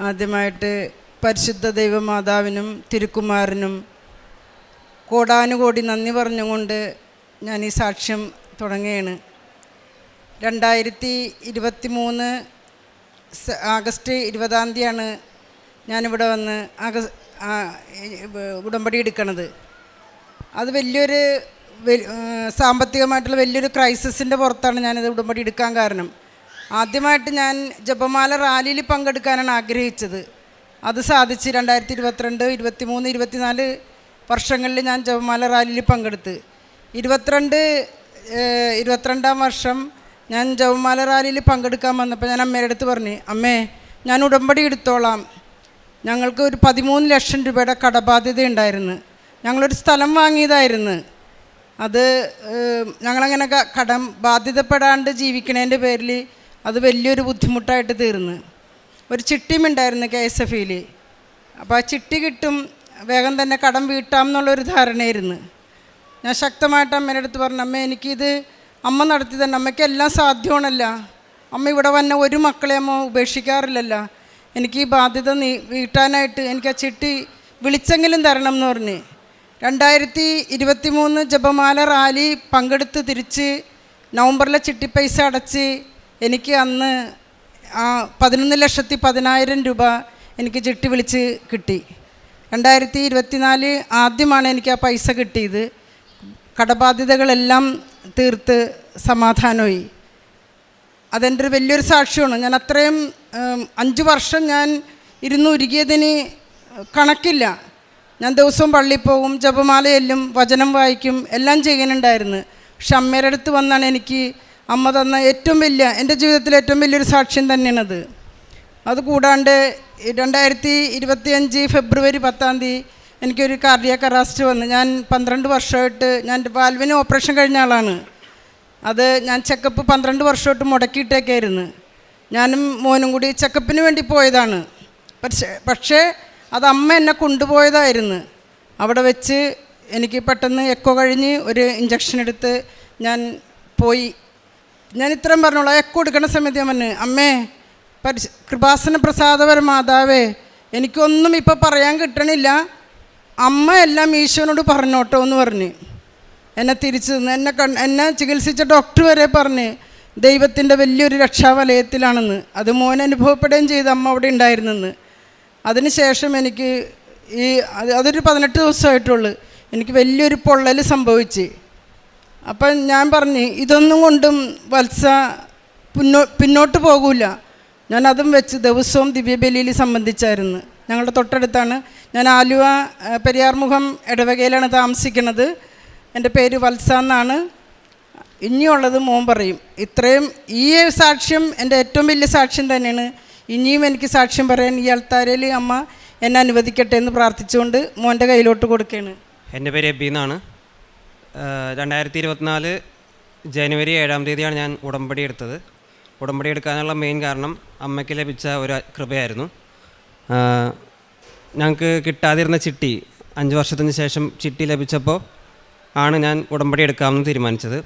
ആദ്യമായിട്ട് പരിശുദ്ധ ദൈവമാതാവിനും തിരുക്കുമാരനും കോടാനുകോടി നന്ദി പറഞ്ഞുകൊണ്ട് ഞാൻ ഈ സാക്ഷ്യം തുടങ്ങുകയാണ്. 2023 ആഗസ്റ്റ് 20 ഞാനിവിടെ വന്ന് ഉടമ്പടി എടുക്കണത്. അത് വലിയൊരു സാമ്പത്തികമായിട്ടുള്ള വലിയൊരു ക്രൈസിസിൻ്റെ പുറത്താണ് ഞാനിത് ഉടമ്പടി എടുക്കാൻ കാരണം. ആദ്യമായിട്ട് ഞാൻ ജപമാല റാലിയിൽ പങ്കെടുക്കാനാണ് ആഗ്രഹിച്ചത്. അത് സാധിച്ച് 2022, 23, 24 വർഷങ്ങളിൽ ഞാൻ ജപമാല റാലിയിൽ പങ്കെടുത്ത് 22-ാം വർഷം ഞാൻ ജപമാല റാലിയിൽ പങ്കെടുക്കാൻ വന്നപ്പോൾ ഞാൻ അമ്മയുടെ അടുത്ത് പറഞ്ഞു, അമ്മേ ഞാൻ ഉടമ്പടി എടുത്തോളാം. ഞങ്ങൾക്ക് ഒരു 13 ലക്ഷം രൂപയുടെ കടബാധ്യത ഉണ്ടായിരുന്നു. ഞങ്ങളൊരു സ്ഥലം വാങ്ങിയതായിരുന്നു. അത് ഞങ്ങളങ്ങനെ കടം ബാധ്യതപ്പെടാണ്ട് ജീവിക്കണതിൻ്റെ പേരിൽ അത് വലിയൊരു ബുദ്ധിമുട്ടായിട്ട് തീർന്നു. ഒരു ചിട്ടിയും ഉണ്ടായിരുന്നു KSF-യിൽ. അപ്പോൾ ആ ചിട്ടി കിട്ടും, വേഗം തന്നെ കടം വീട്ടാം എന്നുള്ളൊരു ധാരണയായിരുന്നു. ഞാൻ ശക്തമായിട്ട് അമ്മേൻ്റെ അടുത്ത് പറഞ്ഞു, അമ്മ എനിക്കിത് അമ്മ നടത്തി തന്നെ, അമ്മയ്ക്കെല്ലാം സാധ്യമാണല്ല. അമ്മ ഇവിടെ വന്ന ഒരു മക്കളെ അമ്മ ഉപേക്ഷിക്കാറില്ലല്ലോ. എനിക്ക് ഈ ബാധ്യത വീട്ടാനായിട്ട് എനിക്ക് ആ ചിട്ടി വിളിച്ചെങ്കിലും തരണം എന്ന് പറഞ്ഞ് 2023 ജപമാല റാലി പങ്കെടുത്ത് തിരിച്ച് നവംബറിലെ ചിട്ടി പൈസ അടച്ച് എനിക്ക് അന്ന് 11,10,000 രൂപ എനിക്ക് ചിട്ടി വിളിച്ച് കിട്ടി. 2024 ആദ്യമാണ് എനിക്ക് ആ പൈസ കിട്ടിയത്. കടബാധ്യതകളെല്ലാം തീർത്ത് സമാധാനമായി. അതെൻ്റെ ഒരു വലിയൊരു സാക്ഷ്യമാണ്. ഞാൻ അത്രയും 5 വർഷം ഞാൻ ഉരുകിയതിന് കണക്കില്ല. ഞാൻ ദിവസവും പള്ളിയിൽ പോകും, ജപമാല ചെല്ലും, വചനം വായിക്കും, എല്ലാം ചെയ്യുന്നുണ്ടായിരുന്നു. പക്ഷെ അമ്മയുടെ അടുത്ത് വന്നാണ് എനിക്ക് അമ്മ തന്ന ഏറ്റവും വലിയ, എൻ്റെ ജീവിതത്തിലെ ഏറ്റവും വലിയൊരു സാക്ഷ്യം തന്നെയാണത്. അതുകൂടാണ്ട് 2025 ഫെബ്രുവരി 10 എനിക്കൊരു കാർഡിയാക് അറസ്റ്റ് വന്ന്. ഞാൻ 12 വർഷമായിട്ട് ഞാൻ വാൽവിന് ഓപ്പറേഷൻ കഴിഞ്ഞ ആളാണ്. അത് ഞാൻ ചെക്കപ്പ് 12 വർഷമായിട്ട് മുടക്കിയിട്ടേക്കായിരുന്നു. ഞാനും മോനും കൂടി ചെക്കപ്പിന് വേണ്ടി പോയതാണ്. പക്ഷേ അത് അമ്മ എന്നെ കൊണ്ടുപോയതായിരുന്നു. അവിടെ വെച്ച് എനിക്ക് പെട്ടെന്ന് എക്കോ കഴിഞ്ഞ് ഒരു ഇഞ്ചക്ഷൻ എടുത്ത് ഞാൻ പോയി. ഞാൻ ഇത്രയും പറഞ്ഞോളൂ. എക്കോ എടുക്കുന്ന സമയത്ത് ഞാൻ പറഞ്ഞു, അമ്മേ കൃപാസന പ്രസാദപര മാതാവേ, എനിക്കൊന്നും ഇപ്പോൾ പറയാൻ കിട്ടണില്ല, അമ്മ എല്ലാം ഈശോനോട് പറഞ്ഞോട്ടോ എന്ന് പറഞ്ഞ് എന്നെ തിരിച്ചു നിന്ന് എന്നെ ചികിത്സിച്ച ഡോക്ടർ വരെ പറഞ്ഞ് ദൈവത്തിൻ്റെ വലിയൊരു രക്ഷാവലയത്തിലാണെന്ന്. അത് മോൻ അനുഭവപ്പെടുകയും ചെയ്ത് അമ്മ അവിടെ ഉണ്ടായിരുന്നെന്ന്. അതിനുശേഷം എനിക്ക് അതൊരു 18 ദിവസമായിട്ടുള്ളൂ, എനിക്ക് വലിയൊരു പൊള്ളൽ സംഭവിച്ച്. അപ്പം ഞാൻ പറഞ്ഞു, ഇതൊന്നും കൊണ്ടും വത്സ പിന്നോട്ട് പോകില്ല. ഞാൻ അതും വെച്ച് ദിവസവും ദിവ്യബലിയിൽ സംബന്ധിച്ചായിരുന്നു. ഞങ്ങളുടെ തൊട്ടടുത്താണ്. ഞാൻ ആലുവ പെരിയാർമുഖം ഇടവകയിലാണ് താമസിക്കുന്നത്. എൻ്റെ പേര് വത്സ എന്നാണ്. ഇനിയുള്ളത് മോൻ പറയും. ഇത്രയും ഈ സാക്ഷ്യം എൻ്റെ ഏറ്റവും വലിയ സാക്ഷ്യം തന്നെയാണ്. ഇനിയും എനിക്ക് സാക്ഷ്യം പറയാൻ ഈ അൾത്താരയിൽ അമ്മ എന്നെ അനുവദിക്കട്ടെ എന്ന് പ്രാർത്ഥിച്ചുകൊണ്ട് മോൻ്റെ കയ്യിലോട്ട് കൊടുക്കുകയാണ്. എൻ്റെ പേര് എബി എന്നാണ്. 2024 ജനുവരി 7 ഞാൻ ഉടമ്പടി എടുത്തത്. ഉടമ്പടി എടുക്കാനുള്ള മെയിൻ കാരണം അമ്മയ്ക്ക് ലഭിച്ച ഒരു കൃപയായിരുന്നു. ഞങ്ങൾക്ക് കിട്ടാതിരുന്ന ചിട്ടി 5 വർഷത്തിന് ശേഷം ചിട്ടി ലഭിച്ചപ്പോൾ ആണ് ഞാൻ ഉടമ്പടി എടുക്കാമെന്ന് തീരുമാനിച്ചത്.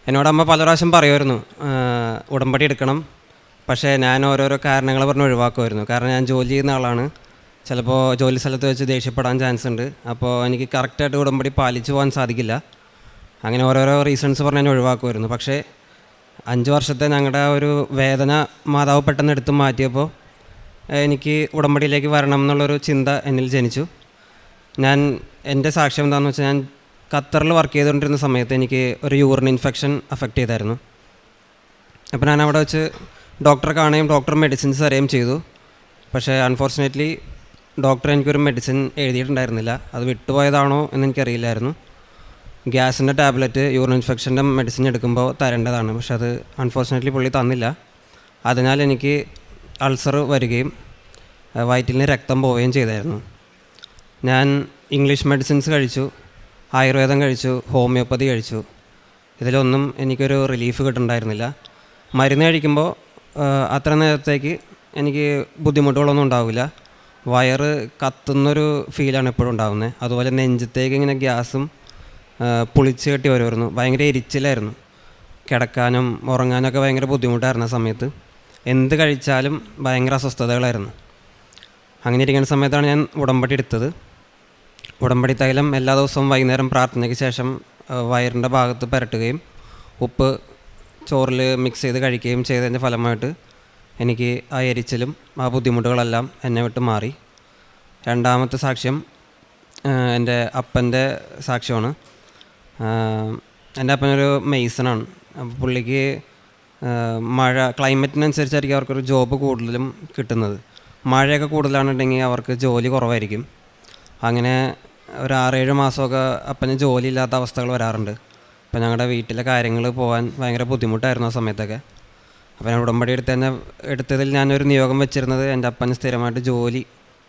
എന്നോടമ്മ പല പ്രാവശ്യം പറയുമായിരുന്നു ഉടമ്പടി എടുക്കണം, പക്ഷേ ഞാൻ ഓരോരോ കാരണങ്ങൾ പറഞ്ഞ് ഒഴിവാക്കുമായിരുന്നു. കാരണം ഞാൻ ജോലി ചെയ്യുന്ന ആളാണ്. ചിലപ്പോൾ ജോലി സ്ഥലത്ത് വെച്ച് ദേഷ്യപ്പെടാൻ ചാൻസ് ഉണ്ട്. അപ്പോൾ എനിക്ക് കറക്റ്റായിട്ട് ഉടമ്പടി പാലിച്ചു പോകാൻ സാധിക്കില്ല. അങ്ങനെ ഓരോരോ റീസൺസ് പറഞ്ഞ് ഞാൻ ഒഴിവാക്കുമായിരുന്നു. പക്ഷേ 5 വർഷത്തെ ഞങ്ങളുടെ ഒരു വേദന മാതാവ് പെട്ടെന്ന് എടുത്ത് മാറ്റിയപ്പോൾ എനിക്ക് ഉടമ്പടിയിലേക്ക് വരണം എന്നുള്ളൊരു ചിന്ത എന്നിൽ ജനിച്ചു. എൻ്റെ സാക്ഷ്യം എന്താണെന്ന് വെച്ചാൽ, ഞാൻ ഖത്തറിൽ വർക്ക് ചെയ്തുകൊണ്ടിരുന്ന സമയത്ത് എനിക്ക് ഒരു യൂറിൻ ഇൻഫെക്ഷൻ അഫക്റ്റ് ചെയ്തായിരുന്നു. അപ്പോൾ ഞാൻ അവിടെ വെച്ച് ഡോക്ടറെ കാണുകയും ഡോക്ടർ മെഡിസിൻസ് തരുകയും ചെയ്തു. പക്ഷേ അൺഫോർച്ചുനേറ്റ്ലി ഡോക്ടർ എനിക്കൊരു മെഡിസിൻ എഴുതിയിട്ടുണ്ടായിരുന്നില്ല. അത് വിട്ടുപോയതാണോ എന്ന് എനിക്കറിയില്ലായിരുന്നു. ഗ്യാസിൻ്റെ ടാബ്ലറ്റ് യൂറിൻ ഇൻഫെക്ഷൻ്റെ മെഡിസിൻ എടുക്കുമ്പോൾ തരേണ്ടതാണ്. പക്ഷെ അത് അൺഫോർച്ചുനേറ്റ്ലി പുള്ളി തന്നില്ല. അതിനാൽ എനിക്ക് അൾസർ വരികയും വയറ്റിൽ രക്തം പോവുകയും ചെയ്തായിരുന്നു. ഞാൻ ഇംഗ്ലീഷ് മെഡിസിൻസ് കഴിച്ചു, ആയുർവേദം കഴിച്ചു, ഹോമിയോപ്പതി കഴിച്ചു. ഇതിലൊന്നും എനിക്കൊരു റിലീഫ് കിട്ടുന്നുണ്ടായിരുന്നില്ല. മരുന്ന് കഴിക്കുമ്പോൾ അത്ര നേരത്തേക്ക് എനിക്ക് ബുദ്ധിമുട്ടുകളൊന്നും ഉണ്ടാവില്ല. വയറ് കത്തുന്നൊരു ഫീലാണ് എപ്പോഴും ഉണ്ടാകുന്നത്. അതുപോലെ നെഞ്ചത്തേക്ക് ഇങ്ങനെ ഗ്യാസും പുളിച്ച് കെട്ടി വരുമായിരുന്നു. ഭയങ്കര എരിച്ചിലായിരുന്നു. കിടക്കാനും ഉറങ്ങാനൊക്കെ ഭയങ്കര ബുദ്ധിമുട്ടായിരുന്നു ആ സമയത്ത്. എന്ത് കഴിച്ചാലും ഭയങ്കര അസ്വസ്ഥതകളായിരുന്നു. അങ്ങനെ ഇരിക്കുന്ന സമയത്താണ് ഞാൻ ഉടമ്പടി എടുത്തത്. ഉടമ്പടി തൈലം എല്ലാ ദിവസവും വൈകുന്നേരം പ്രാർത്ഥനയ്ക്ക് ശേഷം വയറിൻ്റെ ഭാഗത്ത് പുരട്ടുകയും ഉപ്പ് ചോറിൽ മിക്സ് ചെയ്ത് കഴിക്കുകയും ചെയ്തതിൻ്റെ ഫലമായിട്ട് എനിക്ക് ആ എരിച്ചിലും ആ ബുദ്ധിമുട്ടുകളെല്ലാം എന്നെ വിട്ട് മാറി. രണ്ടാമത്തെ സാക്ഷ്യം എൻ്റെ അപ്പൻ്റെ സാക്ഷ്യമാണ്. എൻ്റെ അപ്പനൊരു മെയ്സണാണ്. അപ്പോൾ പുള്ളിക്ക് ക്ലൈമറ്റിനനുസരിച്ചായിരിക്കും അവർക്കൊരു ജോബ് കൂടുതലും കിട്ടുന്നത്. മഴയൊക്കെ കൂടുതലാണെന്നുണ്ടെങ്കിൽ അവർക്ക് ജോലി കുറവായിരിക്കും. അങ്ങനെ ഒരു 6-7 മാസമൊക്കെ അപ്പന് ജോലി ഇല്ലാത്ത അവസ്ഥകൾ വരാറുണ്ട്. അപ്പോൾ ഞങ്ങളുടെ വീട്ടിലെ കാര്യങ്ങൾ പോകാൻ ഭയങ്കര ബുദ്ധിമുട്ടായിരുന്നു ആ സമയത്തൊക്കെ. അപ്പോൾ ഞാൻ ഉടമ്പടി എടുത്തതിൽ ഞാനൊരു നിയോഗം വെച്ചിരുന്നത് എൻ്റെ അപ്പന് സ്ഥിരമായിട്ട് ജോലി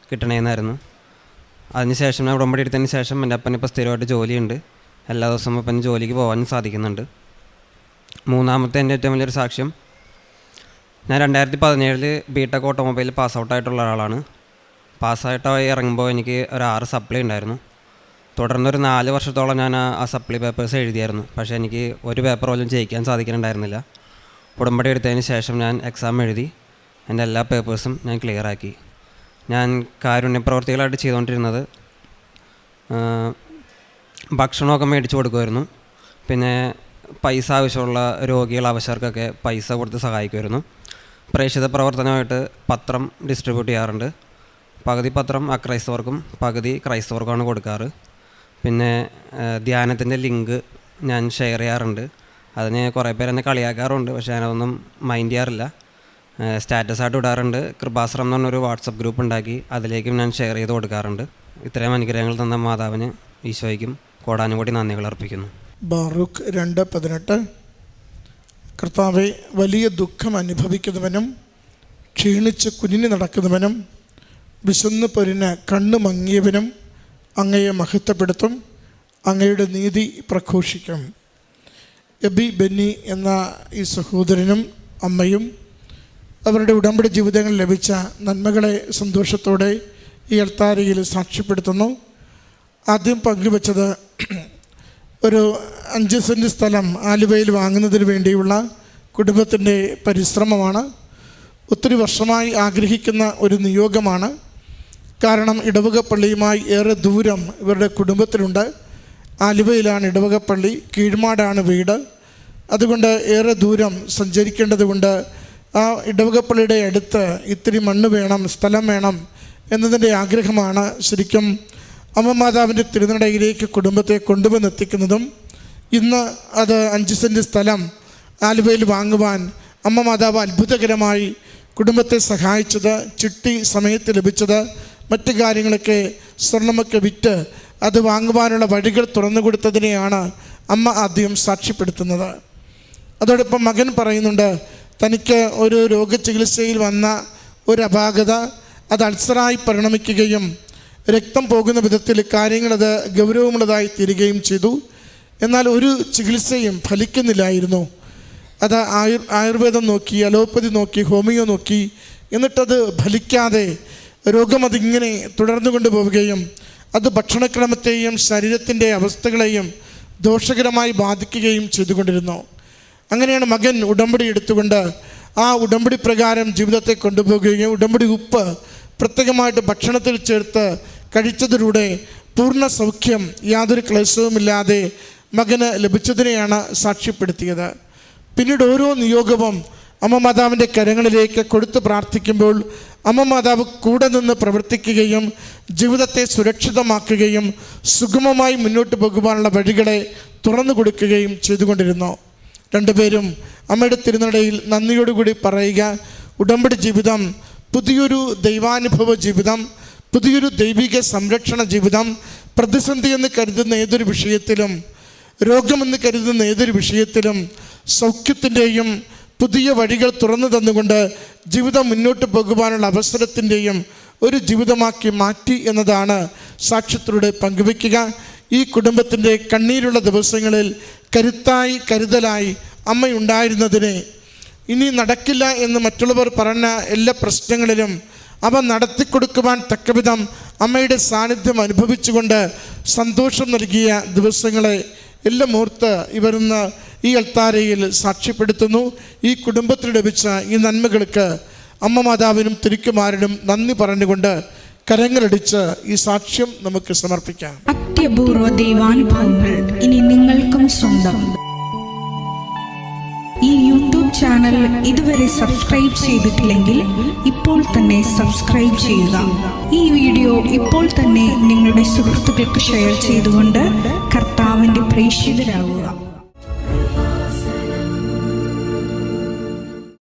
കിട്ടണമെന്നായിരുന്നു. അതിനുശേഷം ഞാൻ ഉടമ്പടി എടുത്തതിന് ശേഷം എൻ്റെ അപ്പന് ഇപ്പോൾ സ്ഥിരമായിട്ട് ജോലിയുണ്ട്. എല്ലാ ദിവസവും അപ്പന് ജോലിക്ക് പോകാൻ സാധിക്കുന്നുണ്ട്. മൂന്നാമത്തെ എൻ്റെ ഏറ്റവും വലിയൊരു സാക്ഷ്യം, ഞാൻ 2017 ബിടെക് ഓട്ടോമൊബൈൽ പാസ് ഔട്ടായിട്ടുള്ള ഒരാളാണ്. പാസ്സായിട്ടായി ഇറങ്ങുമ്പോൾ എനിക്ക് ഒരു 6 സപ്ലി ഉണ്ടായിരുന്നു. തുടർന്നൊരു 4 വർഷത്തോളം ഞാൻ ആ സപ്ലി പേപ്പേഴ്സ് എഴുതിയായിരുന്നു. പക്ഷേ എനിക്ക് ഒരു പേപ്പർ പോലും ജയിക്കാൻ സാധിക്കുന്നുണ്ടായിരുന്നില്ല. ഉടമ്പടി എടുത്തതിന് ശേഷം ഞാൻ എക്സാം എഴുതി എൻ്റെ എല്ലാ പേപ്പേഴ്സും ഞാൻ ക്ലിയറാക്കി. ഞാൻ കാരുണ്യ പ്രവർത്തികളായിട്ട് ചെയ്തുകൊണ്ടിരുന്നത് ഭക്ഷണമൊക്കെ മേടിച്ച് കൊടുക്കുമായിരുന്നു. പിന്നെ പൈസ ആവശ്യമുള്ള രോഗികൾ അവശർക്കൊക്കെ പൈസ കൊടുത്ത് സഹായിക്കുമായിരുന്നു. പ്രേക്ഷിത പ്രവർത്തനമായിട്ട് പത്രം ഡിസ്ട്രിബ്യൂട്ട് ചെയ്യാറുണ്ട്. പകുതി പത്രം അക്രൈസ്തവർക്കും പകുതി ക്രൈസ്തവർക്കുമാണ് കൊടുക്കാറ്. പിന്നെ ധ്യാനത്തിൻ്റെ ലിങ്ക് ഞാൻ ഷെയർ ചെയ്യാറുണ്ട്. അതിന് കുറേ പേര് എന്നെ കളിയാക്കാറുണ്ട്, പക്ഷേ ഞാനതൊന്നും മൈൻഡ് ചെയ്യാറില്ല. സ്റ്റാറ്റസായിട്ട് ഇടാറുണ്ട്. കൃപാശ്രം എന്ന് പറഞ്ഞൊരു വാട്സപ്പ് ഗ്രൂപ്പ് ഉണ്ടാക്കി അതിലേക്കും ഞാൻ ഷെയർ ചെയ്ത് കൊടുക്കാറുണ്ട്. ഇത്രയും അനുഗ്രഹങ്ങൾ തന്ന മാതാവിന് ഈശോയ്ക്കും കോടാനുകോടി നന്ദികൾ അർപ്പിക്കുന്നു. ബാറൂക്ക് 2:18. കർത്താവെ, വലിയ ദുഃഖം അനുഭവിക്കുന്നവനും ക്ഷീണിച്ച് കുനിഞ്ഞു നടക്കുന്നവനും വിശന്ന് പൊരിഞ്ഞ് കണ്ണു മങ്ങിയവനും അങ്ങയെ മഹത്വപ്പെടുത്തും, അങ്ങയുടെ നീതി പ്രഘോഷിക്കും. എബി ബെന്നി എന്ന ഈ സഹോദരനും അമ്മയും അവരുടെ ഉടമ്പടി ജീവിതങ്ങളിൽ ലഭിച്ച നന്മകളെ സന്തോഷത്തോടെ ഈ അൾത്താരയിൽ സാക്ഷ്യപ്പെടുത്തുന്നു. ആദ്യം പങ്കുവച്ചത് ഒരു 5 സെൻറ്റ് സ്ഥലം ആലുവയിൽ വാങ്ങുന്നതിന് വേണ്ടിയുള്ള കുടുംബത്തിൻ്റെ പരിശ്രമമാണ്. ഒത്തിരി വർഷമായി ആഗ്രഹിക്കുന്ന ഒരു നിയോഗമാണ്. കാരണം ഇടവക പള്ളിയുമായി ഏറെ ദൂരം ഇവരുടെ കുടുംബത്തിലുണ്ട്. ആലുവയിലാണ് ഇടവക പള്ളി, കീഴ്മാടാണ് വീട്. അതുകൊണ്ട് ഏറെ ദൂരം സഞ്ചരിക്കേണ്ടത് കൊണ്ട് ആ ഇടവക പള്ളിയുടെ അടുത്ത് ഇത്തിരി മണ്ണ് വേണം, സ്ഥലം വേണം എന്നതിൻ്റെ ആഗ്രഹമാണ് ശരിക്കും അമ്മ മാതാവിൻ്റെ തിരുനടയിലേക്ക് കുടുംബത്തെ കൊണ്ടുവന്നെത്തിക്കുന്നതും. ഇന്ന് അത് 5 സെൻറ്റ് സ്ഥലം ആലുവയിൽ വാങ്ങുവാൻ അമ്മ മാതാവ് അത്ഭുതകരമായി കുടുംബത്തെ സഹായിച്ചത്, ചിട്ടി സമയത്ത് ലഭിച്ചത്, മറ്റു കാര്യങ്ങളൊക്കെ സ്വർണ്ണമൊക്കെ വിറ്റ് അത് വാങ്ങുവാനുള്ള വഴികൾ തുറന്നു കൊടുത്തതിനെയാണ് അമ്മ ആദ്യം സാക്ഷ്യപ്പെടുത്തുന്നത്. അതോടൊപ്പം മകൻ പറയുന്നുണ്ട്, തനിക്ക് ഒരു രോഗചികിത്സയിൽ വന്ന ഒരു അപാകത അത് അൾസറായി പരിണമിക്കുകയും രക്തം പോകുന്ന വിധത്തിൽ കാര്യങ്ങളത് ഗൗരവമുള്ളതായി തീരുകയും ചെയ്തു. എന്നാൽ ഒരു ചികിത്സയും ഫലിക്കുന്നില്ലായിരുന്നു. അത് ആയുർവേദം നോക്കി, അലോപ്പതി നോക്കി, ഹോമിയോ നോക്കി, എന്നിട്ടത് ഫലിക്കാതെ രോഗം അതിങ്ങനെ തുടർന്നു കൊണ്ടുപോവുകയും അത് ഭക്ഷണക്രമത്തെയും ശരീരത്തിൻ്റെ അവസ്ഥകളെയും ദോഷകരമായി ബാധിക്കുകയും ചെയ്തുകൊണ്ടിരുന്നു. അങ്ങനെയാണ് മകൻ ഉടമ്പടി എടുത്തുകൊണ്ട് ആ ഉടമ്പടി പ്രകാരം ജീവിതത്തെ കൊണ്ടുപോകുകയും ഉടമ്പടി ഉപ്പ് പ്രത്യേകമായിട്ട് ഭക്ഷണത്തിൽ ചേർത്ത് കഴിച്ചതിലൂടെ പൂർണ്ണ സൗഖ്യം യാതൊരു ക്ലേശവുമില്ലാതെ മകന് ലഭിച്ചതിനെയാണ് സാക്ഷ്യപ്പെടുത്തിയത്. പിന്നീട് ഓരോ നിയോഗവും അമ്മ മാതാവിൻ്റെ കരങ്ങളിലേക്ക് കൊടുത്ത് പ്രാർത്ഥിക്കുമ്പോൾ അമ്മ മാതാവ് കൂടെ നിന്ന് പ്രവർത്തിക്കുകയും ജീവിതത്തെ സുരക്ഷിതമാക്കുകയും സുഗമമായി മുന്നോട്ട് പോകുവാനുള്ള വഴികളെ തുറന്നു കൊടുക്കുകയും ചെയ്തുകൊണ്ടിരുന്നു. രണ്ടുപേരും അമ്മയുടെ തിരുനടയിൽ നന്ദിയോടുകൂടി പറയുക, ഉടമ്പടി ജീവിതം പുതിയൊരു ദൈവാനുഭവ ജീവിതം, പുതിയൊരു ദൈവിക സംരക്ഷണ ജീവിതം, പ്രതിസന്ധി എന്ന് കരുതുന്ന ഏതൊരു വിഷയത്തിലും, രോഗമെന്ന് കരുതുന്ന ഏതൊരു വിഷയത്തിലും സൗഖ്യത്തിൻ്റെയും പുതിയ വഴികൾ തുറന്നു തന്നുകൊണ്ട് ജീവിതം മുന്നോട്ട് പോകുവാനുള്ള അവസരത്തിൻ്റെയും ഒരു ജീവിതമാക്കി മാറ്റി എന്നതാണ് സാക്ഷ്യത്തിലൂടെ പങ്കുവയ്ക്കുക. ഈ കുടുംബത്തിൻ്റെ കണ്ണീരുള്ള ദിവസങ്ങളിൽ കരുത്തായി കരുതലായി അമ്മയുണ്ടായിരുന്നതിനെ ഇനി നടക്കില്ല എന്ന് മറ്റുള്ളവർ പറഞ്ഞ എല്ലാ പ്രശ്നങ്ങളിലും അവ നടത്തിക്കൊടുക്കുവാൻ തക്കവിധം അമ്മയുടെ സാന്നിധ്യം അനുഭവിച്ചുകൊണ്ട് സന്തോഷം നൽകിയ ദിവസങ്ങളെ എല്ലാം ഓർത്ത് ഇവരിന്ന് ഈ അൾത്താരയിൽ സാക്ഷ്യപ്പെടുത്തുന്നു. ഈ കുടുംബത്തിന് ലഭിച്ച ഈ നന്മകൾക്ക് അമ്മ മാതാവിനും തിരുക്കുമാരനും നന്ദി പറഞ്ഞുകൊണ്ട് കരങ്ങളടിച്ച് ഈ സാക്ഷ്യം നമുക്ക് സമർപ്പിക്കാം. അത്യപൂർവ ദൈവാനുഭവങ്ങൾ ഇനി നിങ്ങൾക്കും സ്വന്തം. ഈ യൂട്യൂബ് ചാനൽ ഇതുവരെ സബ്സ്ക്രൈബ് ചെയ്തിട്ടില്ലെങ്കിൽ ഇപ്പോൾ തന്നെ സബ്സ്ക്രൈബ് ചെയ്യുക. ഈ വീഡിയോ ഇപ്പോൾ തന്നെ നിങ്ങളുടെ സുഹൃത്തുക്കൾക്ക് ഷെയർ ചെയ്തുകൊണ്ട് കർത്താവിൻ്റെ പ്രേക്ഷിതരാകുക.